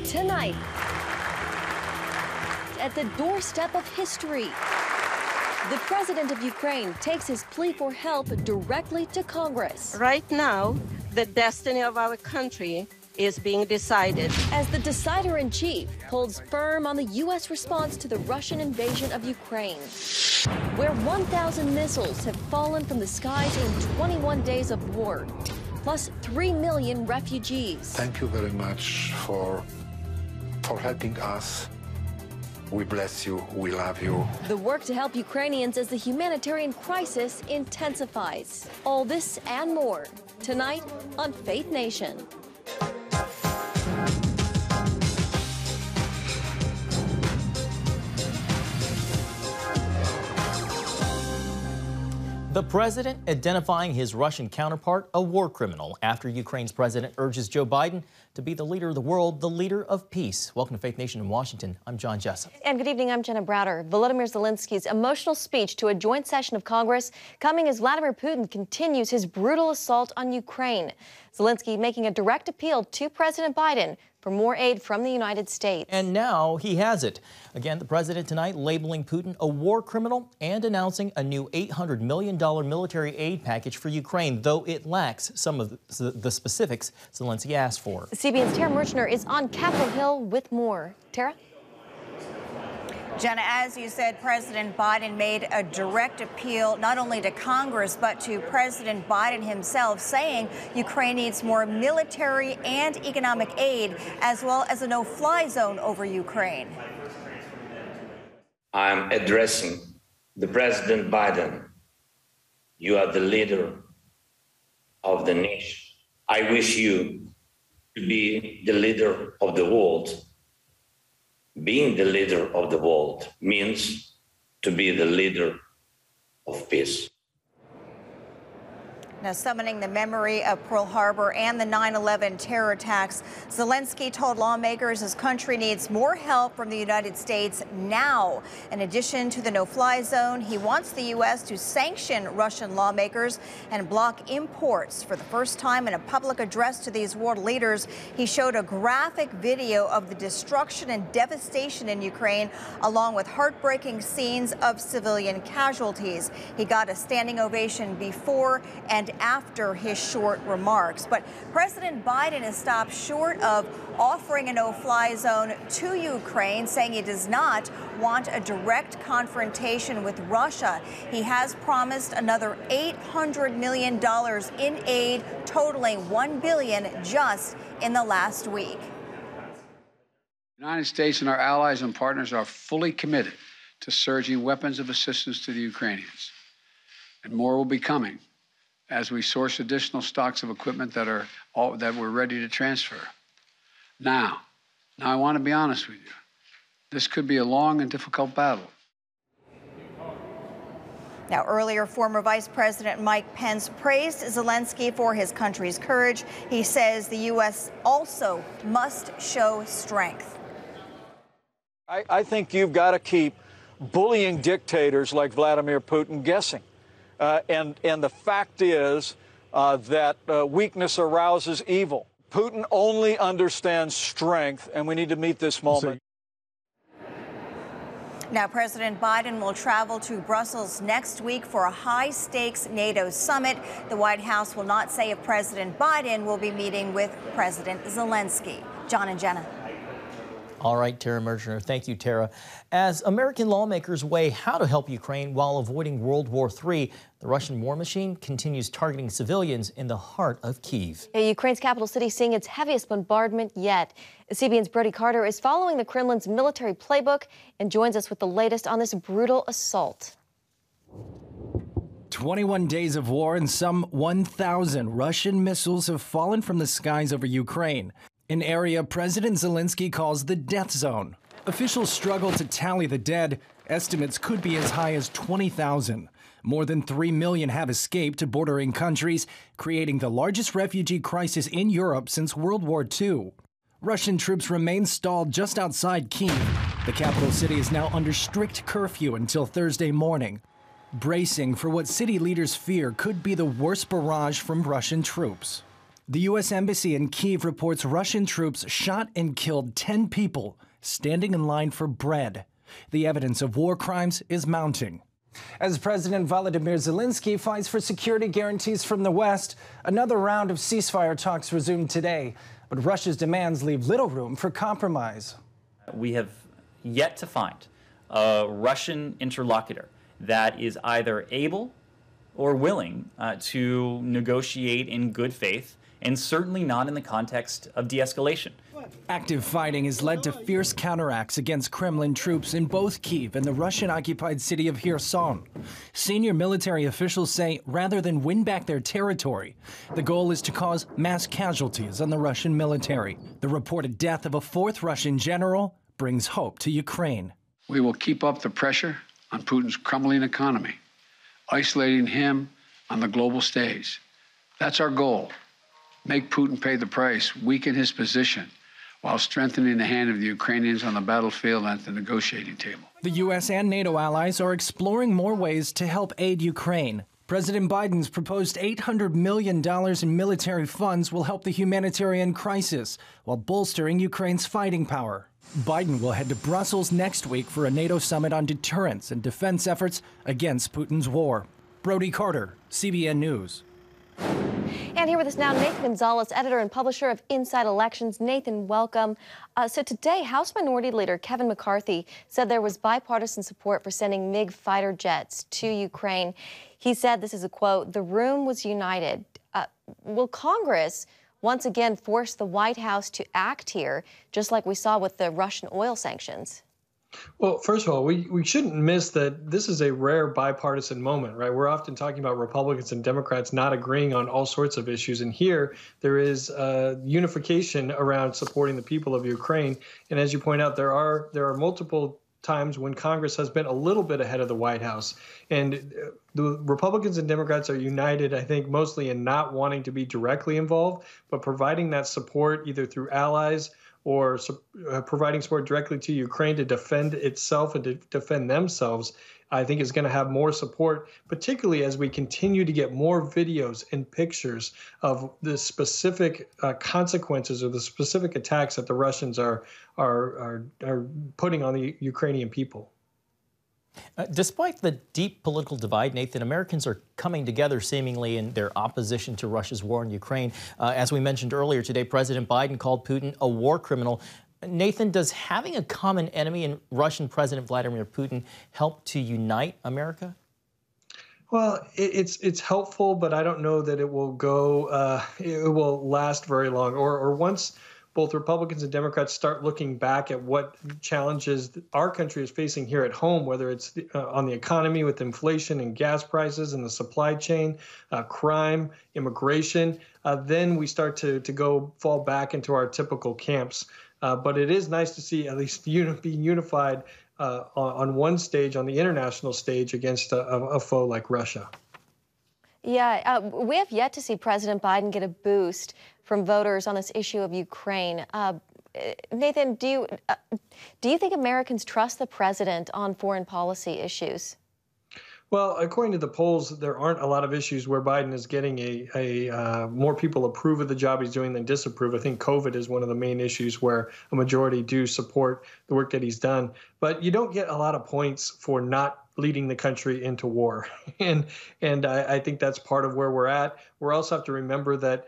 Tonight, at the doorstep of history, the president of Ukraine takes his plea for help directly to Congress. Right now, the destiny of our country is being decided. As the decider-in-chief holds firm on the U.S. response to the Russian invasion of Ukraine, where 1,000 missiles have fallen from the skies in 21 days of war, plus 3 million refugees. Thank you very much for helping us. We bless you. We love you. The work to help Ukrainians as the humanitarian crisis intensifies. All this and more tonight on Faith Nation. The president identifying his Russian counterpart a war criminal after Ukraine's president urges Joe Biden to be the leader of the world, the leader of peace. Welcome to Faith Nation in Washington. I'm John Jessup. And good evening, I'm Jenna Browder. Volodymyr Zelensky's emotional speech to a joint session of Congress coming as Vladimir Putin continues his brutal assault on Ukraine. Zelensky making a direct appeal to President Biden for more aid from the United States. And now he has it. Again, the president tonight labeling Putin a war criminal and announcing a new $800 million military aid package for Ukraine, though it lacks some of the specifics Zelensky asked for. CBN's Tara Merchner is on Capitol Hill with more. Tara? Jenna, as you said, President Biden made a direct appeal not only to Congress but to President Biden himself, saying Ukraine needs more military and economic aid, as well as a no-fly zone over Ukraine. I'm addressing the President Biden. You are the leader of the nation. I wish you to be the leader of the world. Being the leader of the world means to be the leader of peace. Now, summoning the memory of Pearl Harbor and the 9/11 terror attacks, Zelensky told lawmakers his country needs more help from the United States now. In addition to the no-fly zone, he wants the U.S. to sanction Russian lawmakers and block imports. For the first time in a public address to these world leaders, he showed a graphic video of the destruction and devastation in Ukraine, along with heartbreaking scenes of civilian casualties. He got a standing ovation before and after his short remarks. But President Biden has stopped short of offering a no-fly zone to Ukraine, saying he does not want a direct confrontation with Russia. He has promised another $800 million in aid, totaling $1 billion just in the last week. The United States and our allies and partners are fully committed to surging weapons of assistance to the Ukrainians. And more will be coming as we source additional stocks of equipment that we're ready to transfer. Now I want to be honest with you. This could be a long and difficult battle. Now, earlier, former Vice President Mike Pence praised Zelensky for his country's courage. He says the U.S. also must show strength. I think you've got to keep bullying dictators like Vladimir Putin guessing. And the fact is that weakness arouses evil. Putin only understands strength, and we need to meet this moment. Now, President Biden will travel to Brussels next week for a high-stakes NATO summit. The White House will not say if President Biden will be meeting with President Zelensky. John and Jenna. All right, Tara Merchner. Thank you, Tara. As American lawmakers weigh how to help Ukraine while avoiding World War III, the Russian war machine continues targeting civilians in the heart of Kyiv. Ukraine's capital city seeing its heaviest bombardment yet. CBN's Brody Carter is following the Kremlin's military playbook and joins us with the latest on this brutal assault. 21 days of war and some 1,000 Russian missiles have fallen from the skies over Ukraine, an area President Zelensky calls the death zone. Officials struggle to tally the dead. Estimates could be as high as 20,000. More than 3 million have escaped to bordering countries, creating the largest refugee crisis in Europe since World War II. Russian troops remain stalled just outside Kyiv. The capital city is now under strict curfew until Thursday morning, bracing for what city leaders fear could be the worst barrage from Russian troops. The U.S. Embassy in Kyiv reports Russian troops shot and killed 10 people standing in line for bread. The evidence of war crimes is mounting. As President Volodymyr Zelensky fights for security guarantees from the West, another round of ceasefire talks resumed today. But Russia's demands leave little room for compromise. We have yet to find a Russian interlocutor that is either able or willing to negotiate in good faith, and certainly not in the context of de-escalation. Active fighting has led to fierce counteracts against Kremlin troops in both Kyiv and the Russian-occupied city of Kherson. Senior military officials say rather than win back their territory, the goal is to cause mass casualties on the Russian military. The reported death of a fourth Russian general brings hope to Ukraine. We will keep up the pressure on Putin's crumbling economy, isolating him on the global stage. That's our goal. Make Putin pay the price, weaken his position, while strengthening the hand of the Ukrainians on the battlefield and at the negotiating table. The U.S. and NATO allies are exploring more ways to help aid Ukraine. President Biden's proposed $800 million in military funds will help the humanitarian crisis while bolstering Ukraine's fighting power. Biden will head to Brussels next week for a NATO summit on deterrence and defense efforts against Putin's war. Brody Carter, CBN News. And here with us now, Nathan Gonzalez, editor and publisher of Inside Elections. Nathan, welcome. So today, House Minority Leader Kevin McCarthy said there was bipartisan support for sending MiG fighter jets to Ukraine. He said, this is a quote, "The room was united." Will Congress once again force the White House to act here, just like we saw with the Russian oil sanctions? Well, first of all, we shouldn't miss that this is a rare bipartisan moment, right? We're often talking about Republicans and Democrats not agreeing on all sorts of issues. And here there is unification around supporting the people of Ukraine. And as you point out, there are multiple times when Congress has been a little bit ahead of the White House. And the Republicans and Democrats are united, I think, mostly in not wanting to be directly involved, but providing that support either through allies or providing support directly to Ukraine to defend itself and to defend themselves, I think is going to have more support, particularly as we continue to get more videos and pictures of the specific consequences or the specific attacks that the Russians are putting on the Ukrainian people. Despite the deep political divide, Nathan, Americans are coming together seemingly in their opposition to Russia's war in Ukraine. As we mentioned earlier today, President Biden called Putin a war criminal. Nathan, does having a common enemy in Russian President Vladimir Putin help to unite America? Well, it's helpful, but I don't know that it will it will last very long. Or once both Republicans and Democrats start looking back at what challenges our country is facing here at home, whether it's on the economy with inflation and gas prices and the supply chain, crime, immigration, then we start to fall back into our typical camps. But it is nice to see at least being unified on one stage, on the international stage, against a foe like Russia. Yeah, we have yet to see President Biden get a boost from voters on this issue of Ukraine. Nathan, do you think Americans trust the president on foreign policy issues? Well, according to the polls, there aren't a lot of issues where Biden is getting more people approve of the job he's doing than disapprove. I think COVID is one of the main issues where a majority do support the work that he's done. But you don't get a lot of points for not leading the country into war. And I think that's part of where we're at. We also have to remember that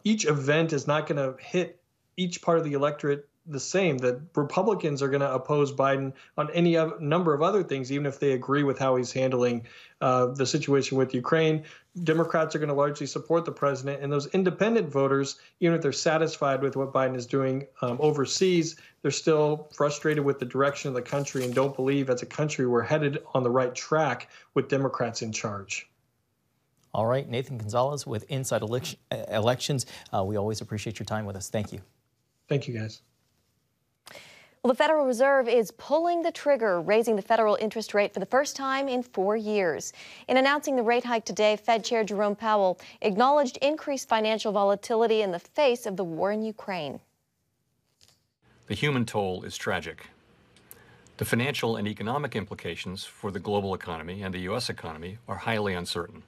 each event is not going to hit each part of the electorate the same, that Republicans are going to oppose Biden on any number of other things, even if they agree with how he's handling the situation with Ukraine. Democrats are going to largely support the president, and those independent voters, even if they're satisfied with what Biden is doing overseas, they're still frustrated with the direction of the country and don't believe as a country we're headed on the right track with Democrats in charge. All right, Nathan Gonzalez with Inside Elections. We always appreciate your time with us. Thank you. Thank you, guys. Well, the Federal Reserve is pulling the trigger, raising the federal interest rate for the first time in 4 years. In announcing the rate hike today, Fed Chair Jerome Powell acknowledged increased financial volatility in the face of the war in Ukraine. The human toll is tragic. The financial and economic implications for the global economy and the U.S. economy are highly uncertain.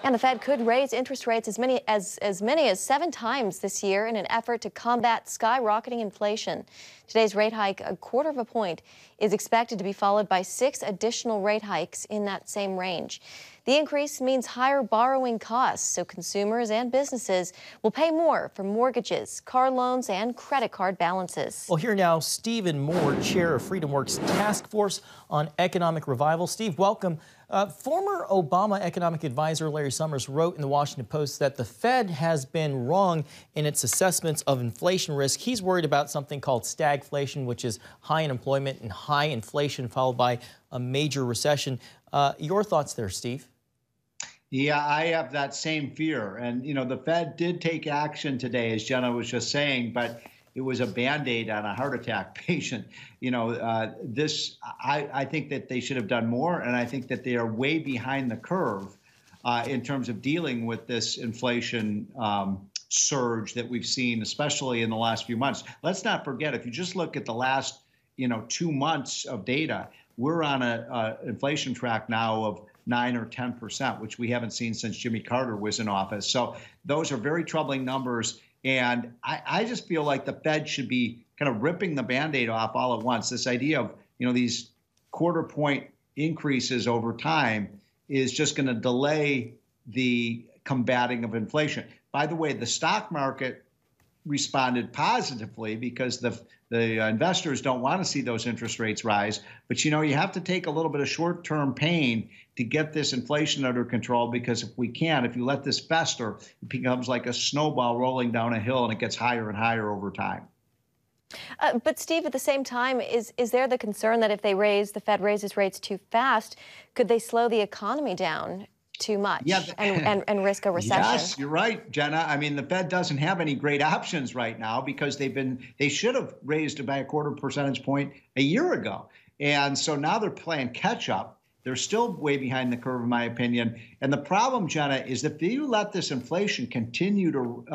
And the Fed could raise interest rates as many as 7 times this year in an effort to combat skyrocketing inflation. Today's rate hike, a quarter of a point, is expected to be followed by 6 additional rate hikes in that same range. The increase means higher borrowing costs, so consumers and businesses will pay more for mortgages, car loans, and credit card balances. Well, here now, Stephen Moore, chair of FreedomWorks Task Force on Economic Revival. Steve, welcome. Former Obama economic advisor Larry Summers wrote in the Washington Post that the Fed has been wrong in its assessments of inflation risk. He's worried about something called stagflation, which is high unemployment and high inflation followed by a major recession. Your thoughts there, Steve? Yeah, I have that same fear. And, you know, the Fed did take action today, as Jenna was just saying, but it was a Band-Aid on a heart attack patient. You know, I think that they should have done more, and I think that they are way behind the curve in terms of dealing with this inflation surge that we've seen, especially in the last few months. Let's not forget, if you just look at the last, 2 months of data, we're on a inflation track now of 9 or 10%, which we haven't seen since Jimmy Carter was in office. So those are very troubling numbers. And I just feel like the Fed should be kind of ripping the Band-Aid off all at once. This idea of, these quarter point increases over time is just going to delay the combating of inflation. By the way, the stock market responded positively because the investors don't want to see those interest rates rise. But, you have to take a little bit of short-term pain to get this inflation under control, because if you let this fester, it becomes like a snowball rolling down a hill and it gets higher and higher over time. But Steve, at the same time, is there the concern that if the Fed raises rates too fast, could they slow the economy down too much and risk a recession? Yes, you're right, Jenna. I mean, the Fed doesn't have any great options right now because they should have raised by a quarter percentage point a year ago. And so now they're playing catch up. They're still way behind the curve, in my opinion. And the problem, Jenna, is that if you let this inflation continue to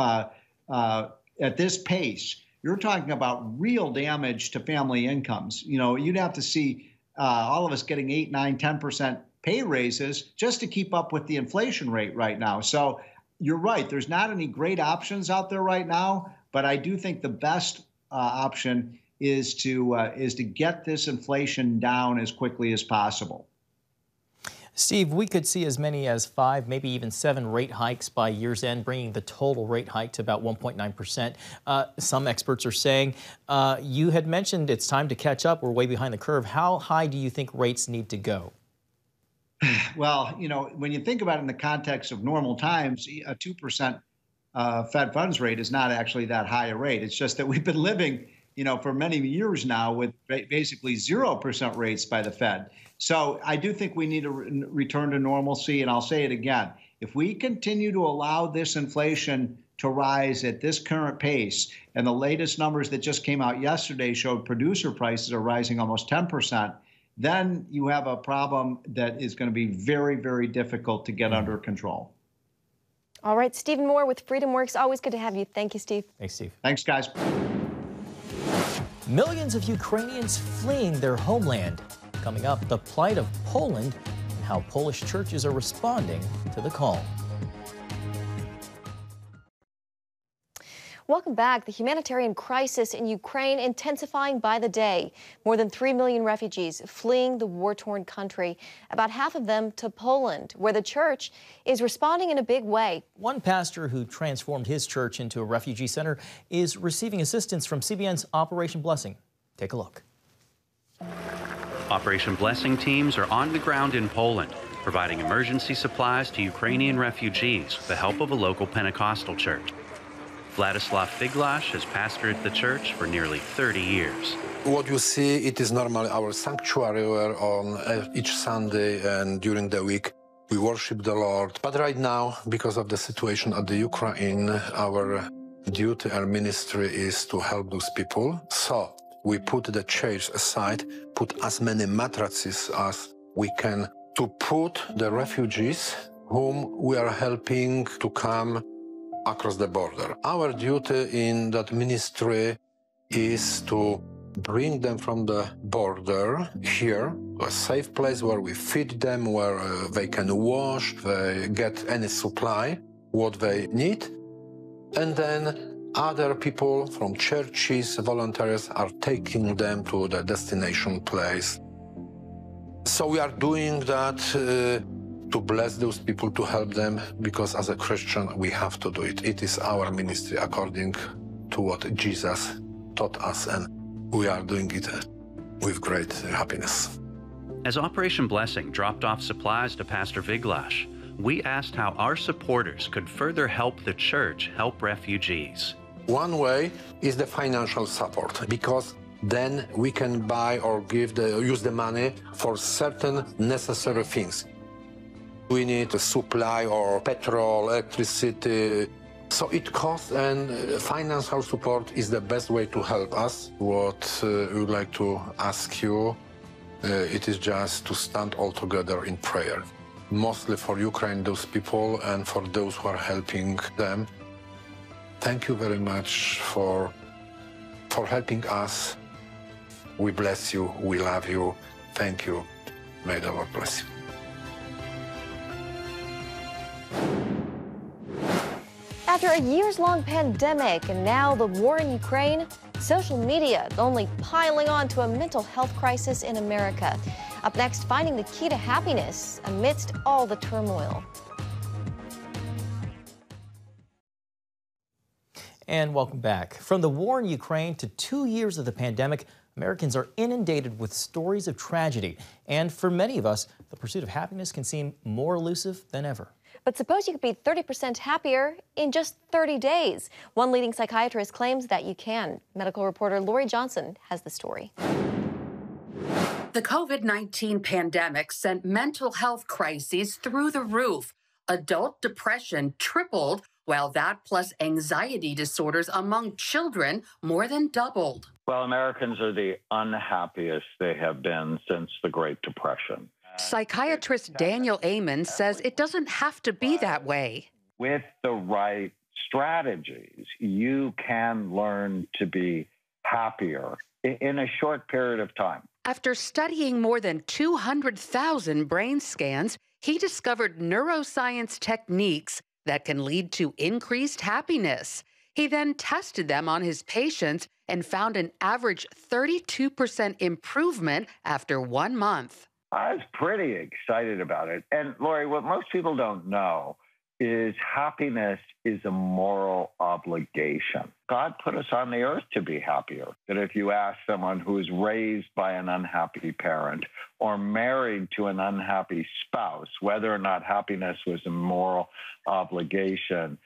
at this pace, you're talking about real damage to family incomes. You'd have to see all of us getting 8, 9, 10% pay raises just to keep up with the inflation rate right now. So you're right. There's not any great options out there right now, but I do think the best option is to get this inflation down as quickly as possible. Steve, we could see as many as 5, maybe even 7 rate hikes by year's end, bringing the total rate hike to about 1.9%. Some experts are saying, you had mentioned it's time to catch up. We're way behind the curve. How high do you think rates need to go? Well, when you think about it in the context of normal times, a 2% Fed funds rate is not actually that high a rate. It's just that we've been living, for many years now with basically 0% rates by the Fed. So I do think we need to return to normalcy. And I'll say it again. If we continue to allow this inflation to rise at this current pace, and the latest numbers that just came out yesterday showed producer prices are rising almost 10%, then you have a problem that is going to be very, very difficult to get under control. All right, Stephen Moore with FreedomWorks. Always good to have you. Thank you, Steve. Thanks, Steve. Thanks, guys. Millions of Ukrainians fleeing their homeland. Coming up, the plight of Poland and how Polish churches are responding to the call. Welcome back. The humanitarian crisis in Ukraine intensifying by the day. More than 3 million refugees fleeing the war-torn country, about half of them to Poland, where the church is responding in a big way. One pastor who transformed his church into a refugee center is receiving assistance from CBN's Operation Blessing. Take a look. Operation Blessing teams are on the ground in Poland, providing emergency supplies to Ukrainian refugees with the help of a local Pentecostal church. Vladislav Figlash has pastored the church for nearly 30 years. What you see, it is normally our sanctuary where on each Sunday and during the week we worship the Lord. But right now, because of the situation at the Ukraine, our duty and ministry is to help those people. So we put the chairs aside, put as many mattresses as we can to put the refugees whom we are helping to come across the border. Our duty in that ministry is to bring them from the border here to a safe place where we feed them, where they can wash, they get any supply, what they need. And then other people from churches, volunteers are taking them to the destination place. So we are doing that to bless those people, to help them, because as a Christian, we have to do it. It is our ministry according to what Jesus taught us, and we are doing it with great happiness. As Operation Blessing dropped off supplies to Pastor Viglash, we asked how our supporters could further help the church help refugees. One way is the financial support, because then we can buy or use the money for certain necessary things. We need a supply or petrol, electricity. So it costs, and financial support is the best way to help us. What we would like to ask you, it is just to stand all together in prayer. Mostly for Ukraine, those people, and for those who are helping them. Thank you very much for helping us. We bless you, we love you. Thank you. May the Lord bless you. After a years-long pandemic and now the war in Ukraine, social media is only piling on to a mental health crisis in America. Up next, finding the key to happiness amidst all the turmoil. And welcome back. From the war in Ukraine to 2 years of the pandemic, Americans are inundated with stories of tragedy. And for many of us, the pursuit of happiness can seem more elusive than ever. But suppose you could be 30% happier in just 30 days. One leading psychiatrist claims that you can. Medical reporter Lori Johnson has the story. The COVID-19 pandemic sent mental health crises through the roof. Adult depression tripled, while that plus anxiety disorders among children more than doubled. Well, Americans are the unhappiest they have been since the Great Depression. Psychiatrist Daniel Amen says it doesn't have to be that way. With the right strategies, you can learn to be happier in a short period of time. After studying more than 200,000 brain scans, he discovered neuroscience techniques that can lead to increased happiness. He then tested them on his patients and found an average 32% improvement after 1 month. I was pretty excited about it. And Lori, what most people don't know is happiness is a moral obligation. God put us on the earth to be happier. That if you ask someone who is raised by an unhappy parent or married to an unhappy spouse, whether or not happiness was a moral obligation,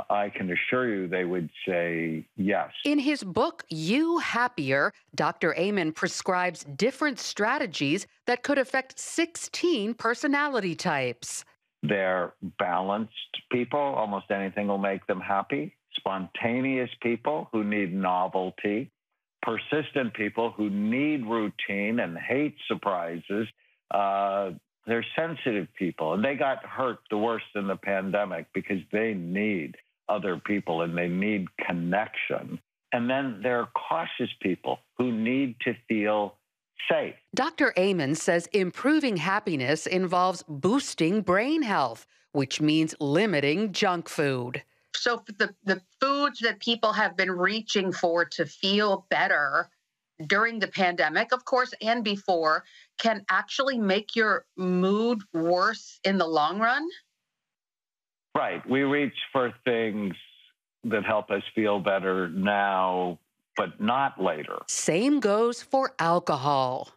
I can assure you they would say yes. In his book, You Happier, Dr. Amen prescribes different strategies that could affect 16 personality types. They're balanced people. Almost anything will make them happy. Spontaneous people who need novelty. Persistent people who need routine and hate surprises. They're sensitive people, and they got hurt the worst in the pandemic because they need other people and they need connection. And then there are cautious people who need to feel safe. Dr. Amen says improving happiness involves boosting brain health, which means limiting junk food. So the foods that people have been reaching for to feel better during the pandemic, of course, and before, can actually make your mood worse in the long run? Right. We reach for things that help us feel better now, but not later. Same goes for alcohol.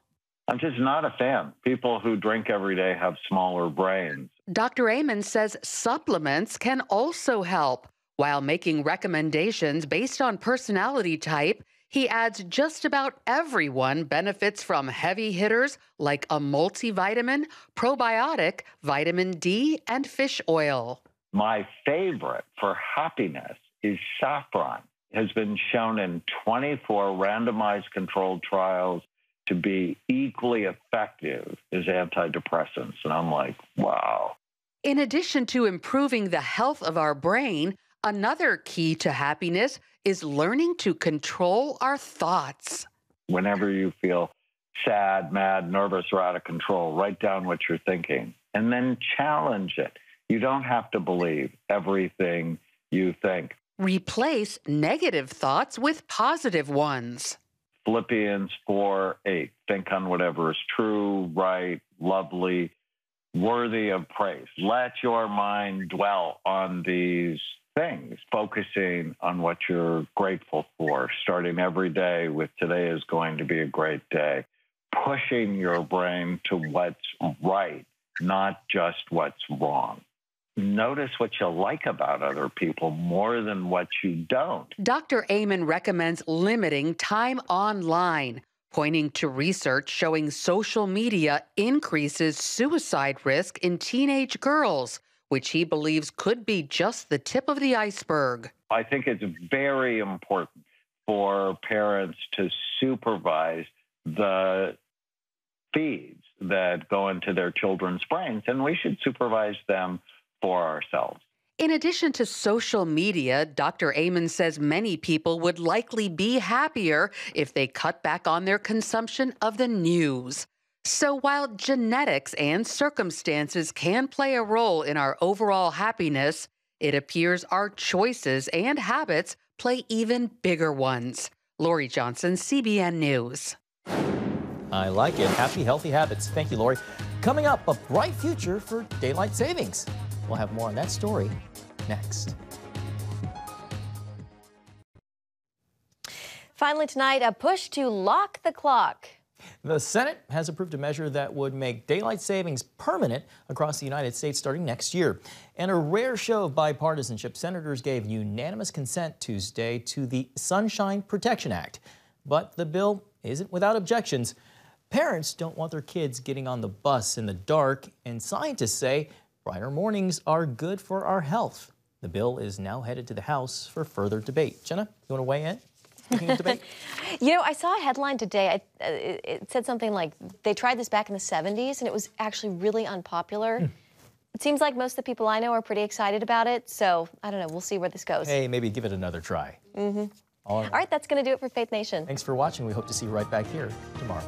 I'm just not a fan. People who drink every day have smaller brains. Dr. Amen says supplements can also help. While making recommendations based on personality type, he adds just about everyone benefits from heavy hitters like a multivitamin, probiotic, vitamin D, and fish oil. My favorite for happiness is saffron. It has been shown in 24 randomized controlled trials to be equally effective as antidepressants. And I'm like, wow. In addition to improving the health of our brain, another key to happiness is learning to control our thoughts. Whenever you feel sad, mad, nervous, or out of control, write down what you're thinking and then challenge it. You don't have to believe everything you think. Replace negative thoughts with positive ones. Philippians 4:8. Think on whatever is true, right, lovely, worthy of praise. Let your mind dwell on these things, focusing on what you're grateful for, starting every day with today is going to be a great day, pushing your brain to what's right, not just what's wrong. Notice what you like about other people more than what you don't. Dr. Amen recommends limiting time online, pointing to research showing social media increases suicide risk in teenage girls, which he believes could be just the tip of the iceberg. I think it's very important for parents to supervise the feeds that go into their children's brains, and we should supervise them for ourselves. In addition to social media, Dr. Amen says many people would likely be happier if they cut back on their consumption of the news. So while genetics and circumstances can play a role in our overall happiness, it appears our choices and habits play even bigger ones. Lori Johnson, CBN News. I like it. Happy, healthy habits. Thank you, Lori. Coming up, a bright future for daylight savings. We'll have more on that story next. Finally tonight, a push to lock the clock. The Senate has approved a measure that would make daylight savings permanent across the United States starting next year. And a rare show of bipartisanship, senators gave unanimous consent Tuesday to the Sunshine Protection Act. But the bill isn't without objections. Parents don't want their kids getting on the bus in the dark, and scientists say brighter mornings are good for our health. The bill is now headed to the House for further debate. Jenna, you want to weigh in? Debate? You know, I saw a headline today. It said something like they tried this back in the 70s and it was actually really unpopular. It seems like most of the people I know are pretty excited about it. So I don't know. We'll see where this goes. Hey, maybe give it another try. All right, that's going to do it for Faith Nation. Thanks for watching. We hope to see you right back here tomorrow.